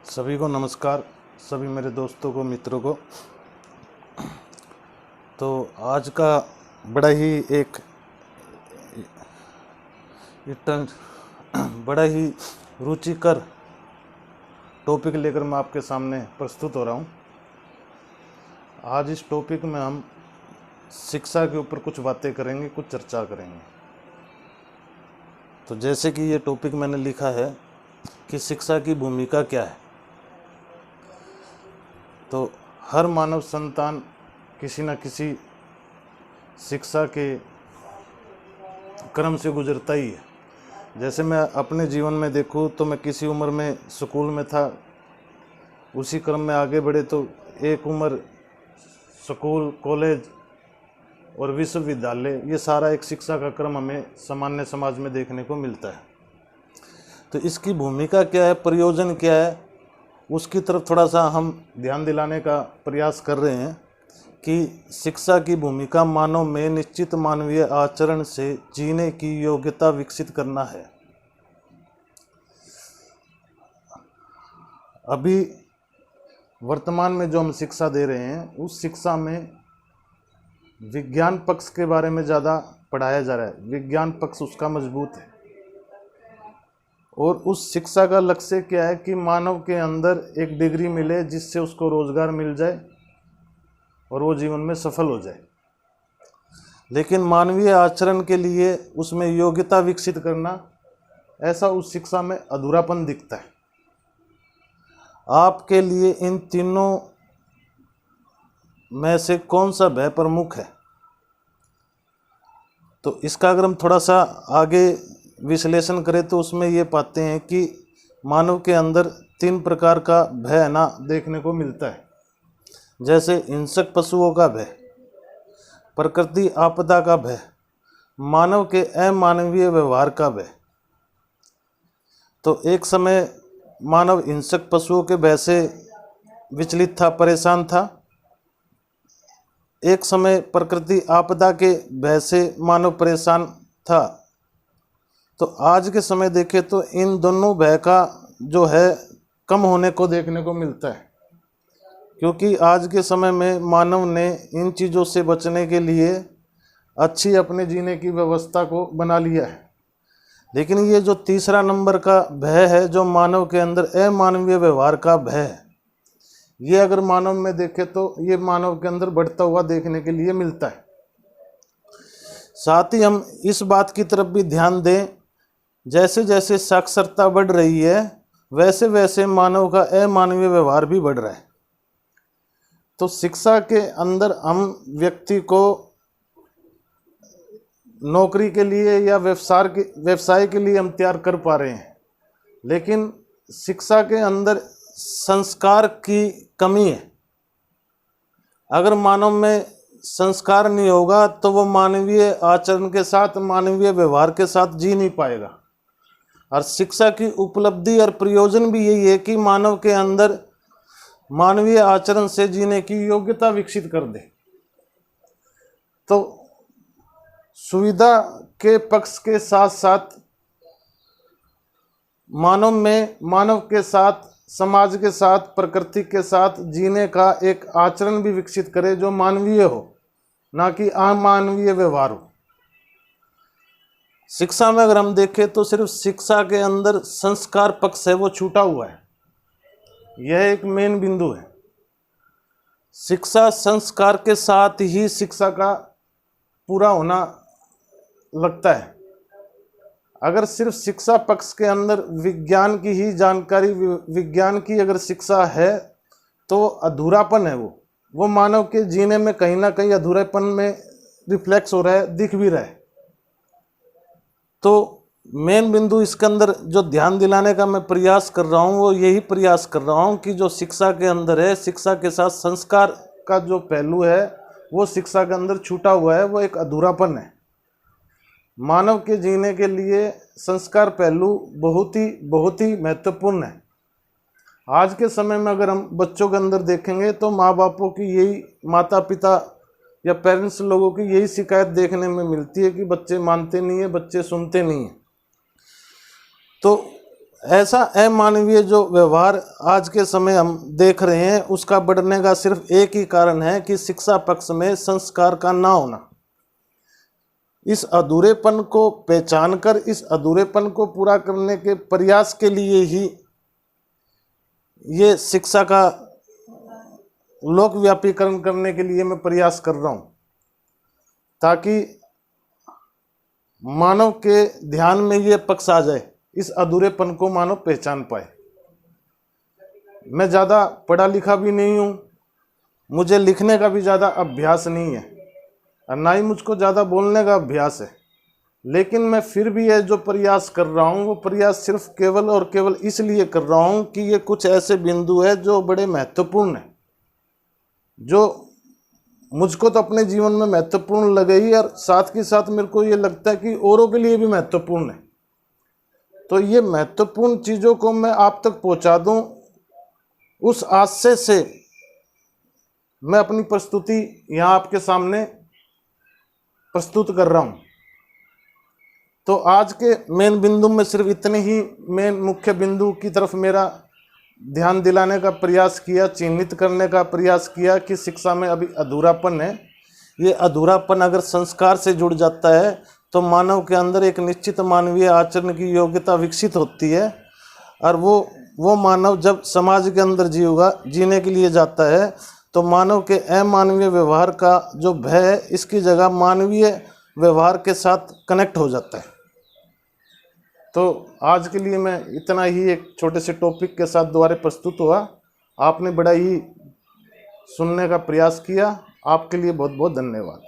सभी को नमस्कार, सभी मेरे दोस्तों को, मित्रों को। तो आज का बड़ा ही एक बड़ा ही रुचिकर टॉपिक लेकर मैं आपके सामने प्रस्तुत हो रहा हूँ। आज इस टॉपिक में हम शिक्षा के ऊपर कुछ बातें करेंगे, कुछ चर्चा करेंगे। तो जैसे कि ये टॉपिक मैंने लिखा है कि शिक्षा की भूमिका क्या है, तो हर मानव संतान किसी न किसी शिक्षा के क्रम से गुजरता ही है। जैसे मैं अपने जीवन में देखूँ तो मैं किसी उम्र में स्कूल में था, उसी क्रम में आगे बढ़े तो एक उम्र स्कूल, कॉलेज और विश्वविद्यालय, ये सारा एक शिक्षा का क्रम हमें सामान्य समाज में देखने को मिलता है। तो इसकी भूमिका क्या है, प्रयोजन क्या है, उसकी तरफ थोड़ा सा हम ध्यान दिलाने का प्रयास कर रहे हैं कि शिक्षा की भूमिका मानव में निश्चित मानवीय आचरण से जीने की योग्यता विकसित करना है। अभी वर्तमान में जो हम शिक्षा दे रहे हैं, उस शिक्षा में विज्ञान पक्ष के बारे में ज़्यादा पढ़ाया जा रहा है। विज्ञान पक्ष उसका मजबूत है और उस शिक्षा का लक्ष्य क्या है कि मानव के अंदर एक डिग्री मिले जिससे उसको रोजगार मिल जाए और वो जीवन में सफल हो जाए। लेकिन मानवीय आचरण के लिए उसमें योग्यता विकसित करना, ऐसा उस शिक्षा में अधूरापन दिखता है। आपके लिए इन तीनों में से कौन सा भय प्रमुख है? तो इसका अगर हम थोड़ा सा आगे विश्लेषण करें तो उसमें ये पाते हैं कि मानव के अंदर 3 प्रकार का भय ना देखने को मिलता है। जैसे हिंसक पशुओं का भय, प्रकृति आपदा का भय, मानव के अमानवीय व्यवहार का भय। तो एक समय मानव हिंसक पशुओं के भय से विचलित था, परेशान था। एक समय प्रकृति आपदा के भय से मानव परेशान था। तो आज के समय देखें तो इन दोनों भय का जो है कम होने को देखने को मिलता है, क्योंकि आज के समय में मानव ने इन चीज़ों से बचने के लिए अच्छी अपने जीने की व्यवस्था को बना लिया है। लेकिन ये जो तीसरा नंबर का भय है, जो मानव के अंदर अमानवीय व्यवहार का भय है, ये अगर मानव में देखें तो ये मानव के अंदर बढ़ता हुआ देखने के लिए मिलता है। साथ ही हम इस बात की तरफ भी ध्यान दें, जैसे जैसे साक्षरता बढ़ रही है वैसे वैसे मानव का अमानवीय व्यवहार भी बढ़ रहा है। तो शिक्षा के अंदर हम व्यक्ति को नौकरी के लिए या व्यवसाय के लिए हम तैयार कर पा रहे हैं, लेकिन शिक्षा के अंदर संस्कार की कमी है। अगर मानव में संस्कार नहीं होगा तो वो मानवीय आचरण के साथ, मानवीय व्यवहार के साथ जी नहीं पाएगा। और शिक्षा की उपलब्धि और प्रयोजन भी यही है कि मानव के अंदर मानवीय आचरण से जीने की योग्यता विकसित कर दे। तो सुविधा के पक्ष के साथ साथ मानव में, मानव के साथ, समाज के साथ, प्रकृति के साथ जीने का एक आचरण भी विकसित करे जो मानवीय हो, ना कि अमानवीय व्यवहार हो। शिक्षा में अगर हम देखें तो सिर्फ शिक्षा के अंदर संस्कार पक्ष है वो छूटा हुआ है। यह एक मेन बिंदु है। शिक्षा संस्कार के साथ ही शिक्षा का पूरा होना लगता है। अगर सिर्फ शिक्षा पक्ष के अंदर विज्ञान की ही जानकारी, विज्ञान की अगर शिक्षा है तो अधूरापन है वो मानव के जीने में कहीं ना कहीं अधूरापन में रिफ्लेक्स हो रहा है, दिख भी रहा है। तो मेन बिंदु इसके अंदर जो ध्यान दिलाने का मैं प्रयास कर रहा हूँ वो यही प्रयास कर रहा हूँ कि जो शिक्षा के अंदर है, शिक्षा के साथ संस्कार का जो पहलू है वो शिक्षा के अंदर छूटा हुआ है, वो एक अधूरापन है। मानव के जीने के लिए संस्कार पहलू बहुत ही महत्वपूर्ण है। आज के समय में अगर हम बच्चों के अंदर देखेंगे तो माँ बापों की यही, माता पिता या पेरेंट्स लोगों की यही शिकायत देखने में मिलती है कि बच्चे मानते नहीं है, बच्चे सुनते नहीं हैं। तो ऐसा अमानवीय जो व्यवहार आज के समय हम देख रहे हैं, उसका बढ़ने का सिर्फ एक ही कारण है कि शिक्षा पक्ष में संस्कार का ना होना। इस अधूरेपन को पहचान कर इस अधूरेपन को पूरा करने के प्रयास के लिए ही ये शिक्षा का लोकव्यापीकरण करने के लिए मैं प्रयास कर रहा हूँ, ताकि मानव के ध्यान में ये पक्ष आ जाए, इस अधूरेपन को मानव पहचान पाए। मैं ज़्यादा पढ़ा लिखा भी नहीं हूँ, मुझे लिखने का भी ज़्यादा अभ्यास नहीं है और ना ही मुझको ज़्यादा बोलने का अभ्यास है, लेकिन मैं फिर भी ये जो प्रयास कर रहा हूँ वो प्रयास सिर्फ केवल और केवल इसलिए कर रहा हूँ कि ये कुछ ऐसे बिंदु है जो बड़े महत्वपूर्ण हैं, जो मुझको तो अपने जीवन में महत्वपूर्ण लगे ही, और साथ के साथ मेरे को ये लगता है कि औरों के लिए भी महत्वपूर्ण है। तो ये महत्वपूर्ण चीज़ों को मैं आप तक पहुंचा दूं, उस आशय से मैं अपनी प्रस्तुति यहाँ आपके सामने प्रस्तुत कर रहा हूँ। तो आज के मेन बिंदु में सिर्फ इतने ही मेन मुख्य बिंदु की तरफ मेरा ध्यान दिलाने का प्रयास किया, चिन्हित करने का प्रयास किया कि शिक्षा में अभी अधूरापन है। ये अधूरापन अगर संस्कार से जुड़ जाता है तो मानव के अंदर एक निश्चित मानवीय आचरण की योग्यता विकसित होती है, और वो मानव जब समाज के अंदर जीने के लिए जाता है तो मानव के अमानवीय व्यवहार का जो भय है, इसकी जगह मानवीय व्यवहार के साथ कनेक्ट हो जाता है। तो आज के लिए मैं इतना ही एक छोटे से टॉपिक के साथ दोबारा प्रस्तुत हुआ। आपने बड़ा ही सुनने का प्रयास किया, आपके लिए बहुत बहुत धन्यवाद।